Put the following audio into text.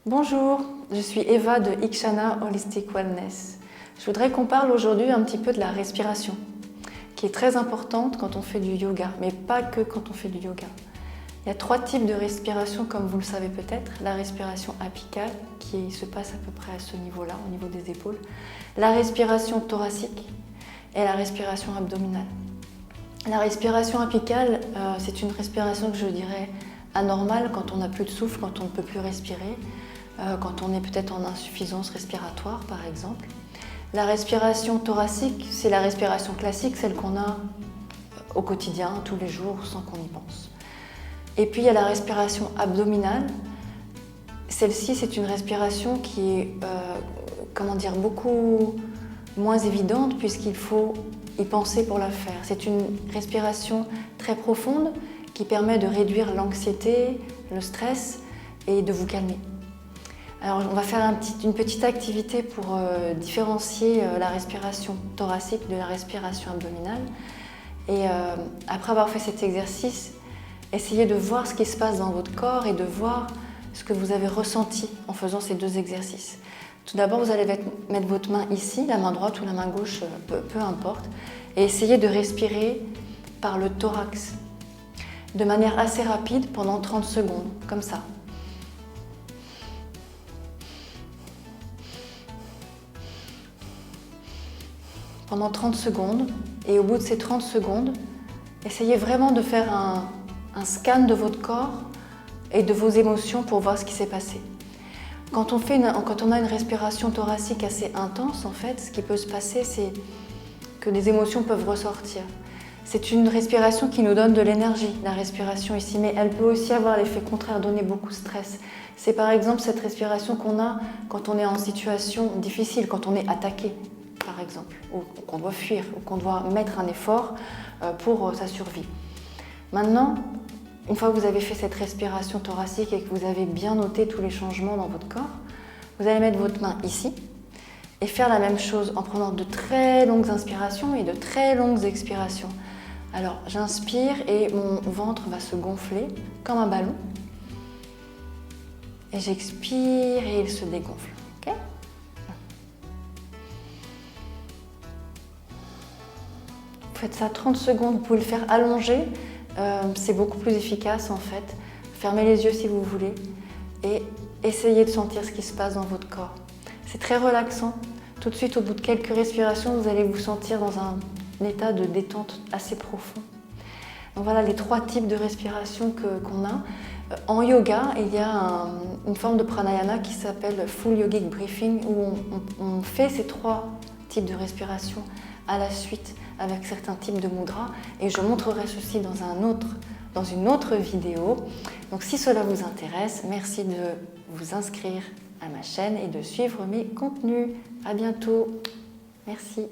Bonjour, je suis Eva de Ikshana Holistic Wellness. Je voudrais qu'on parle aujourd'hui un petit peu de la respiration, qui est très importante quand on fait du yoga, mais pas que quand on fait du yoga. Il y a 3 types de respiration, comme vous le savez peut-être. La respiration apicale, qui se passe à peu près à ce niveau-là, au niveau des épaules. La respiration thoracique et la respiration abdominale. La respiration apicale, c'est une respiration que je dirais anormale quand on n'a plus de souffle, quand on ne peut plus respirer, quand on est peut-être en insuffisance respiratoire par exemple. La respiration thoracique, c'est la respiration classique, celle qu'on a au quotidien, tous les jours, sans qu'on y pense. Et puis il y a la respiration abdominale. Celle-ci, c'est une respiration qui est beaucoup moins évidente puisqu'il faut y penser pour la faire. C'est une respiration très profonde qui permet de réduire l'anxiété, le stress et de vous calmer. Alors on va faire une petite activité pour différencier la respiration thoracique de la respiration abdominale. Et après avoir fait cet exercice, essayez de voir ce qui se passe dans votre corps et de voir ce que vous avez ressenti en faisant ces 2 exercices. Tout d'abord, vous allez mettre votre main ici, la main droite ou la main gauche, peu importe, et essayez de respirer par le thorax, de manière assez rapide pendant 30 secondes, comme ça. Pendant 30 secondes, et au bout de ces 30 secondes, essayez vraiment de faire un scan de votre corps et de vos émotions pour voir ce qui s'est passé. Quand on a une respiration thoracique assez intense, en fait, ce qui peut se passer, c'est que des émotions peuvent ressortir. C'est une respiration qui nous donne de l'énergie, la respiration ici, mais elle peut aussi avoir l'effet contraire, donner beaucoup de stress. C'est par exemple cette respiration qu'on a quand on est en situation difficile, quand on est attaqué, par exemple, ou qu'on doit fuir, ou qu'on doit mettre un effort pour sa survie. Maintenant, une fois que vous avez fait cette respiration thoracique et que vous avez bien noté tous les changements dans votre corps, vous allez mettre votre main ici et faire la même chose en prenant de très longues inspirations et de très longues expirations. Alors, j'inspire et mon ventre va se gonfler comme un ballon. Et j'expire et il se dégonfle. Okay ? Vous faites ça 30 secondes, vous pouvez le faire allonger. C'est beaucoup plus efficace en fait. Fermez les yeux si vous voulez et essayez de sentir ce qui se passe dans votre corps. C'est très relaxant. Tout de suite, au bout de quelques respirations, vous allez vous sentir dans un état de détente assez profond. Donc voilà les 3 types de respiration qu'on a. En yoga, il y a une forme de pranayama qui s'appelle Full Yogic Breathing où on fait ces 3 types de respiration à la suite avec certains types de mudras et je montrerai ceci dans une autre vidéo. Donc si cela vous intéresse, merci de vous inscrire à ma chaîne et de suivre mes contenus. À bientôt. Merci.